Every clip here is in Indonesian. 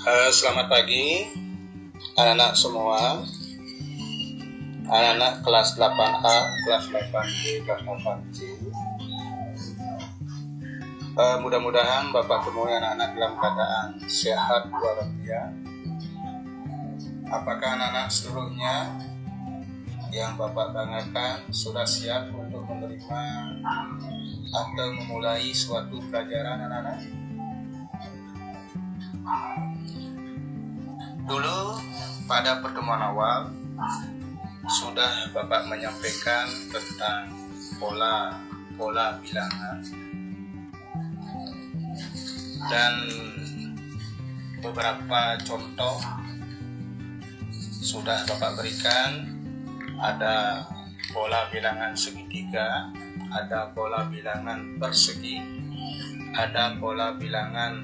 Selamat pagi anak-anak semua, anak-anak kelas 8A, kelas 8B, kelas 8C. Mudah-mudahan Bapak temui anak-anak dalam keadaan sehat walafiat. Apakah anak-anak seluruhnya yang Bapak banggakan sudah siap untuk menerima atau memulai suatu pelajaran anak-anak? Dulu pada pertemuan awal sudah Bapak menyampaikan tentang pola bilangan dan beberapa contoh sudah Bapak berikan. Ada pola bilangan segitiga, ada pola bilangan persegi, ada pola bilangan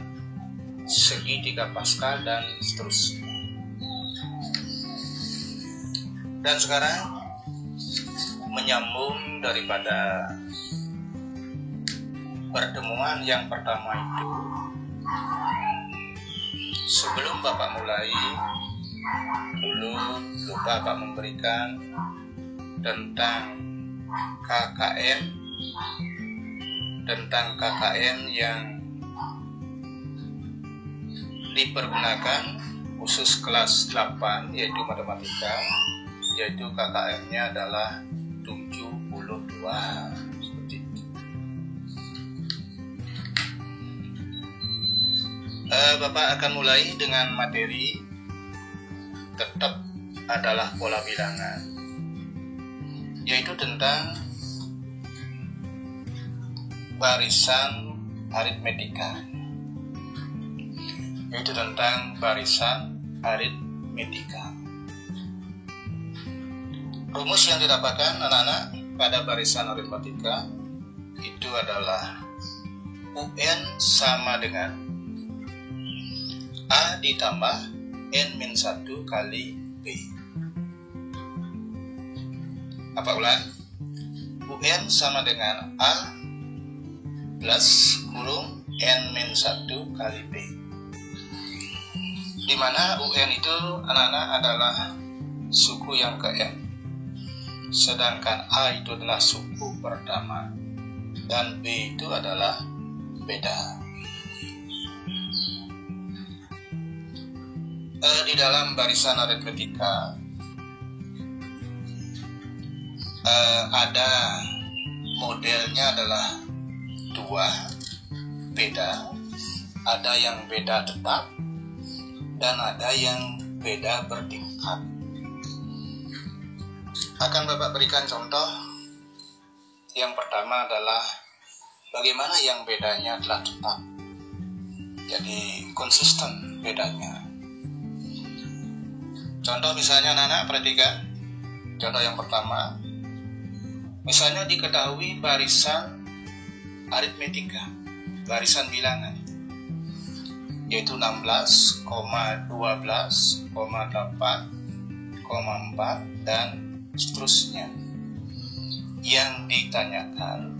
segitiga Paskal, dan seterusnya. Dan sekarang menyambung daripada pertemuan yang pertama itu, sebelum Bapak mulai, dulu lupa Bapak memberikan tentang KKM yang dipergunakan khusus kelas 8 yaitu matematika, yaitu KKM-nya adalah 72 seperti itu. Bapak akan mulai dengan materi tetap adalah pola bilangan, yaitu tentang barisan aritmetika. Rumus yang didapatkan anak-anak pada barisan aritmetika itu adalah UN sama dengan A ditambah N-1 kali B. Apa ulang? UN sama dengan A plus kurung N-1 kali B, di mana UN itu anak-anak adalah suku yang ke-N, sedangkan A itu adalah suku pertama dan B itu adalah beda. Di dalam barisan aritmetika ada modelnya adalah dua beda, ada yang beda tetap dan ada yang beda bertingkat. Akan Bapak berikan contoh. Yang pertama adalah bagaimana yang bedanya adalah tetap, jadi konsisten bedanya. Contoh misalnya anak-anak perhatikan. Contoh yang pertama, misalnya diketahui barisan aritmetika, barisan bilangan, yaitu 16, 12, 8, 4, dan seterusnya. Yang ditanyakan,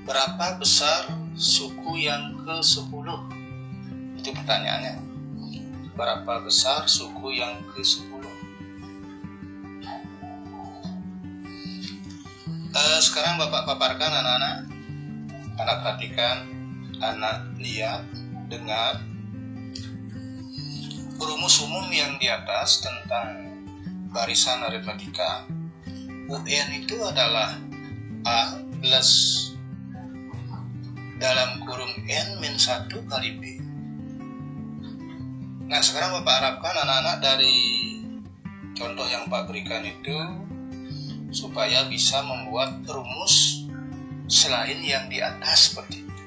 berapa besar suku yang ke-10? Itu pertanyaannya. Berapa besar suku yang ke-10? Sekarang Bapak paparkan anak-anak. Anak perhatikan, anak lihat, dengar. Rumus umum yang di atas tentang barisan aritmetika, UN itu adalah A plus dalam kurung N-1 kali B. Nah, sekarang Bapak harapkan anak-anak dari contoh yang Pak berikan itu supaya bisa membuat rumus selain yang di atas seperti itu.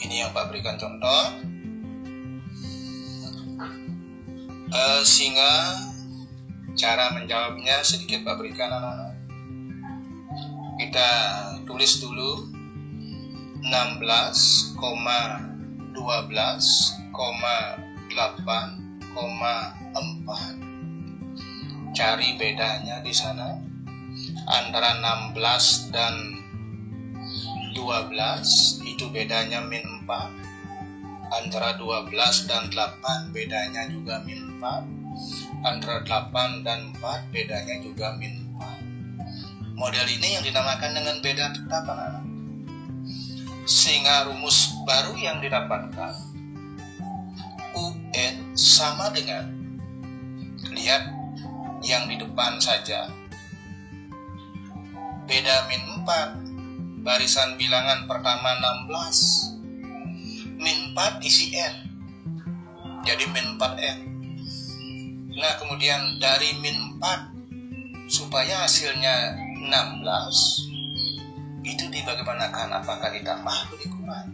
Ini yang Pak berikan contoh, sehingga cara menjawabnya sedikit Pak berikan anak-anak. Kita tulis dulu 16, 12, 8,4. Cari bedanya di sana antara 16 dan 12, itu bedanya min 4. Antara 12 dan 8 bedanya juga min 4. Antara 8 dan 4 bedanya juga min 4. Model ini yang dinamakan dengan beda tetap, anak-anak. Sehingga rumus baru yang didapatkan UN sama dengan, lihat yang di depan saja, beda min 4, barisan bilangan pertama 16, min 4 isi N, jadi min 4N. Nah kemudian dari min 4 supaya hasilnya 16, itu dibagaimanakan, apakah ditambah atau dikurang.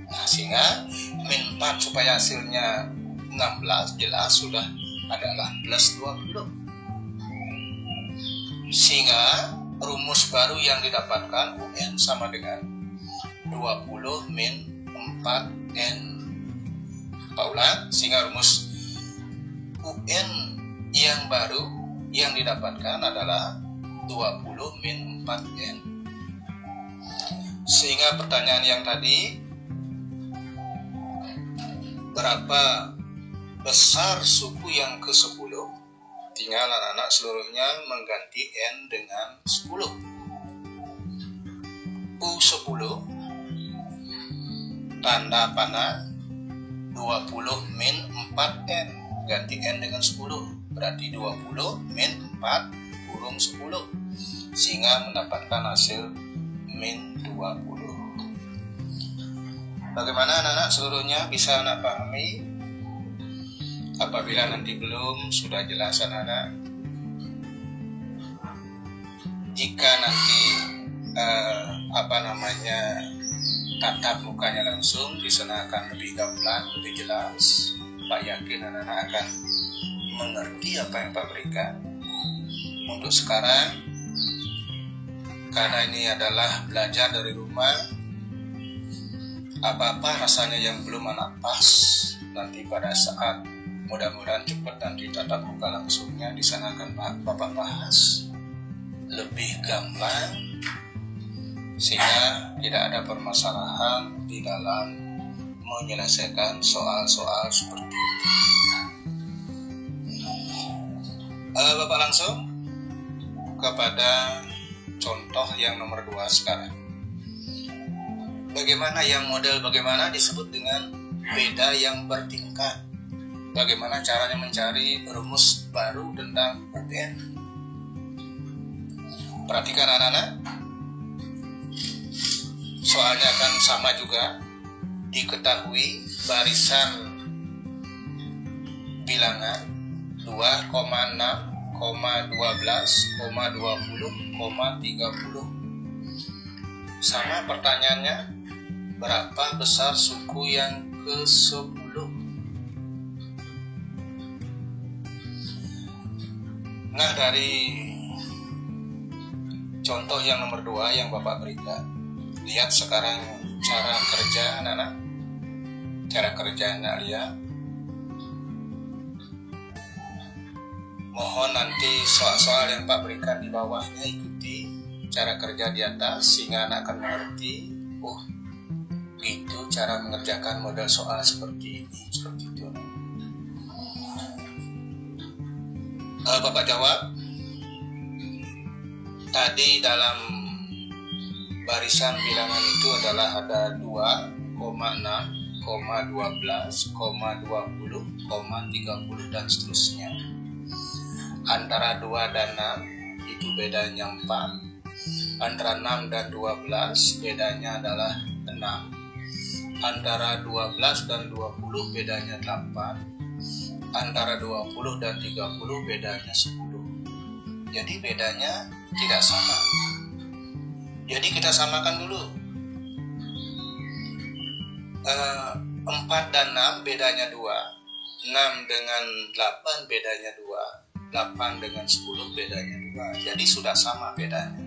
Nah sehingga min 4 supaya hasilnya 16 jelas sudah adalah plus 20. Sehingga rumus baru yang didapatkan UN sama dengan 20 min 4N. Paulah, sehingga rumus UN yang baru yang didapatkan adalah 20 min 4N. Sehingga pertanyaan yang tadi, berapa besar suku yang ke-10? Tinggal anak-anak seluruhnya mengganti N dengan 10. U10 tanda panah 20 min 4N, ganti N dengan 10, berarti 20 min 4 kurung 10, sehingga mendapatkan hasil min 20. Bagaimana anak-anak seluruhnya bisa anak pahami? Apabila nanti belum, sudah jelas anak-anak. Jika nanti tatap mukanya langsung, di sana akan lebih gamblang, lebih jelas. Pak yakin anak-anak akan mengerti apa yang Pak berikan. Untuk sekarang, karena ini adalah belajar dari rumah, apa-apa rasanya yang belum anak pas, nanti pada saat mudah-mudahan cepat nanti tatap muka langsungnya, di sana akan Bapak bahas lebih gampang, sehingga tidak ada permasalahan di dalam menyelesaikan soal-soal seperti itu. Bapak langsung kepada contoh yang nomor 2 sekarang. Bagaimana disebut dengan beda yang bertingkat? Bagaimana caranya mencari rumus baru tentang UN? Perhatikan anak-anak. Soalnya akan sama juga. Diketahui barisan bilangan 2,6, 12, 20, 30. Sama pertanyaannya, berapa besar suku yang ke-10? Nah, dari contoh yang nomor 2 yang Bapak berikan, lihat sekarang cara kerja anak-anak. Cara kerja anak lihat. Mohon nanti soal-soal yang Pak berikan di bawahnya ikuti cara kerja di atas, sehingga anak akan mengerti, oh gitu cara mengerjakan model soal seperti ini, seperti itu. Bapak jawab. Tadi dalam barisan bilangan itu adalah ada 2,6, 12, 20, 30 dan seterusnya. Antara 2 dan 6 itu bedanya 4. Antara 6 dan 12 bedanya adalah 6. Antara 12 dan 20 bedanya 8. Antara 20 dan 30 bedanya 10. Jadi bedanya tidak sama. Jadi kita samakan dulu. 4 dan 6 bedanya 2. 6 dengan 8 bedanya 2. 8 dengan 10 bedanya 2. Jadi sudah sama bedanya.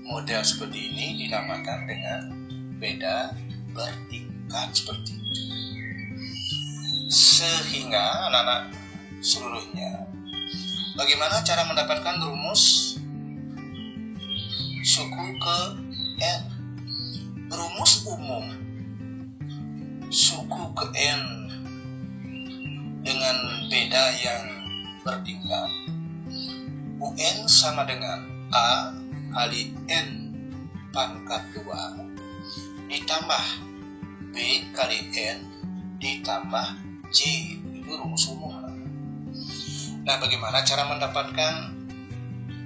Model seperti ini dinamakan dengan beda bertingkat seperti itu. Sehingga anak-anak seluruhnya, bagaimana cara mendapatkan rumus suku ke N? Rumus umum suku ke N dengan beda yang bertingkat, UN sama dengan A kali N pangkat 2 ditambah B kali N ditambah J. Itu rumus umum. Nah, bagaimana cara mendapatkan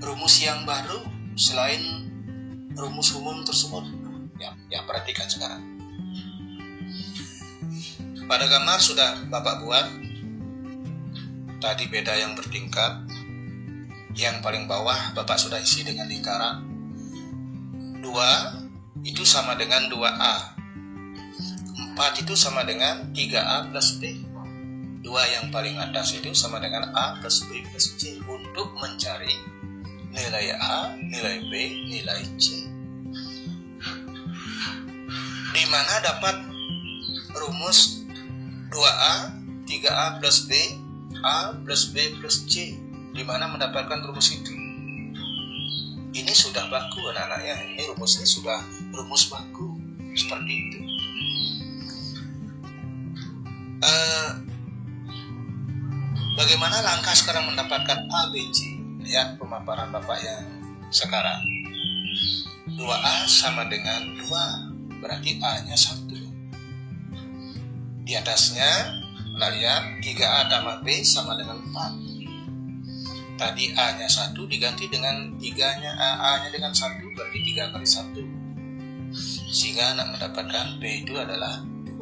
rumus yang baru selain rumus umum tersebut? Ya, perhatikan sekarang. Pada gambar sudah Bapak buat. Tadi beda yang bertingkat. Yang paling bawah Bapak sudah isi dengan lingkaran. 2 itu sama dengan 2A. 4 itu sama dengan 3A plus B. 2 yang paling atas itu sama dengan A plus B plus C untuk mencari nilai A, nilai B, nilai C. Di mana dapat rumus 2A, 3A plus B, A plus B plus C. Di mana mendapatkan rumus itu? Ini sudah baku anak-anaknya. Ini rumusnya sudah rumus baku. Seperti itu. Bagaimana langkah sekarang mendapatkan A, B, C? Lihat pemaparan Bapak yang sekarang. 2A sama dengan 2. Berarti A-nya 1. Di atasnya, kita lihat 3A tambah B sama dengan 4. Tadi A-nya 1 diganti dengan 3-nya, A-nya dengan 1, berarti 3 kali 1. Sehingga anak mendapatkan B itu adalah 2.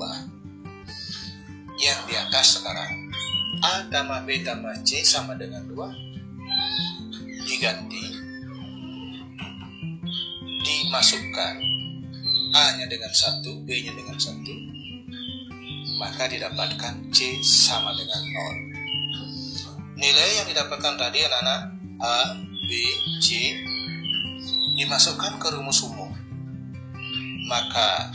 Yang di atas sekarang, A tambah B tambah C sama dengan 2. Diganti, dimasukkan A-nya dengan 1, B-nya dengan 1, maka didapatkan C sama dengan 0. Nilai yang didapatkan tadi anak-anak A, B, C dimasukkan ke rumus umum. Maka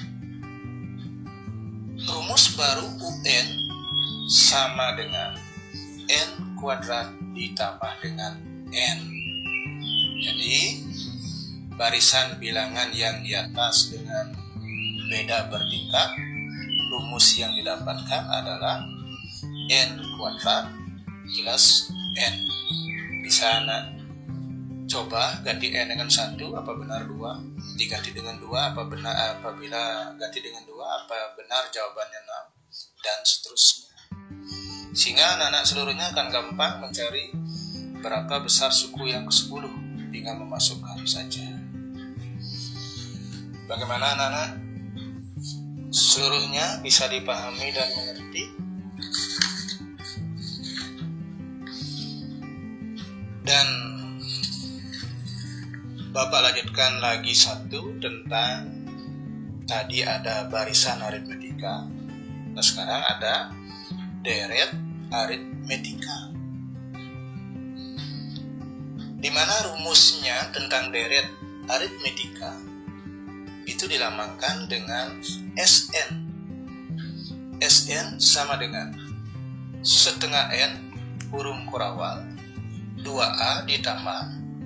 rumus baru UN sama dengan N kuadrat ditambah dengan N. Jadi barisan bilangan yang di atas dengan beda bertingkat, rumus yang didapatkan adalah N kuadrat plus N. Bisa anak coba ganti N dengan 1, apa benar 2? Diganti dengan 2, apa benar? Apabila ganti dengan 2, apa benar jawabannya 6? Dan seterusnya. Sehingga anak-anak seluruhnya akan gampang mencari berapa besar suku yang ke-10. Tinggal memasukkan saja. Bagaimana anak-anak? Seluruhnya bisa dipahami dan mengerti. Dan Bapak lanjutkan lagi satu tentang tadi ada barisan aritmetika. Nah, sekarang ada deret aritmetika. Di mana rumusnya tentang deret aritmetika itu dilambangkan dengan SN. SN sama dengan setengah N kurung kurawal 2A ditambah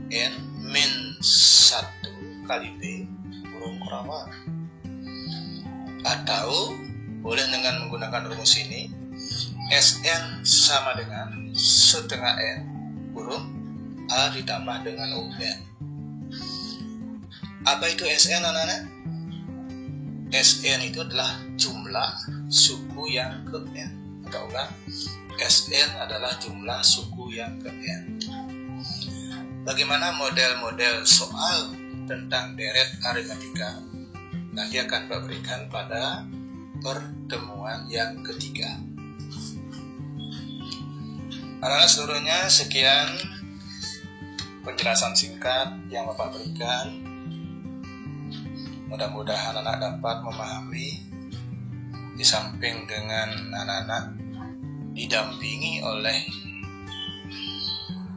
N min 1 kali B kurung kurawal. Atau boleh dengan menggunakan rumus ini, SN sama dengan setengah N kurung A ditambah dengan UN. Apa itu SN anak-anak? SN itu adalah jumlah suku yang ke N. Kita ulang, SN adalah jumlah suku yang ke N. Bagaimana model-model soal tentang deret aritmetika nanti akan Pak berikan pada pertemuan yang ketiga. Anak-anak seluruhnya, sekian penjelasan singkat yang Bapak berikan. Mudah-mudahan anak dapat memahami, di samping dengan anak-anak didampingi oleh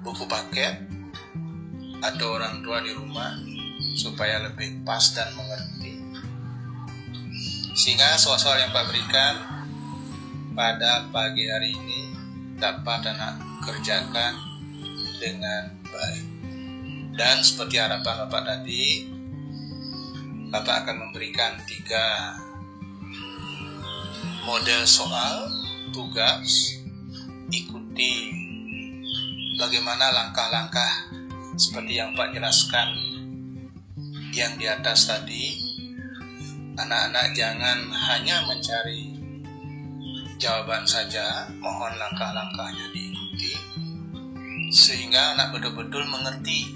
buku paket atau orang tua di rumah supaya lebih pas dan mengerti. Sehingga soal-soal yang Pak berikan pada pagi hari ini dapat anak kerjakan dengan baik. Dan seperti harapan Bapak tadi, Bapak akan memberikan 3 model soal, tugas, ikuti bagaimana langkah-langkah seperti yang Pak jelaskan yang di atas tadi. Anak-anak jangan hanya mencari jawaban saja, mohon langkah-langkahnya diikuti sehingga anak betul-betul mengerti.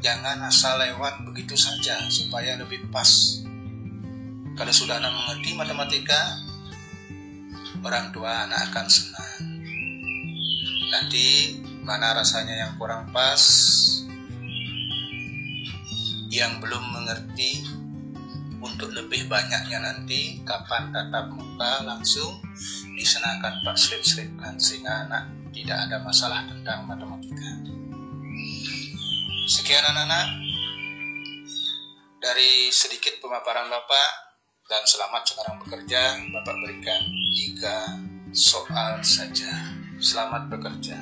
Jangan asal lewat begitu saja supaya lebih pas. Kalau sudah anak mengerti matematika, orang tua anak akan senang. Nanti mana rasanya yang kurang pas, yang belum mengerti, untuk lebih banyaknya nanti kapan tatap muka langsung disenangkan Pak slip-slipkan sehingga anak tidak ada masalah tentang matematika. Sekian anak-anak dari sedikit pemaparan Bapak, dan selamat sekarang bekerja. Bapak berikan 3 soal saja. Selamat bekerja.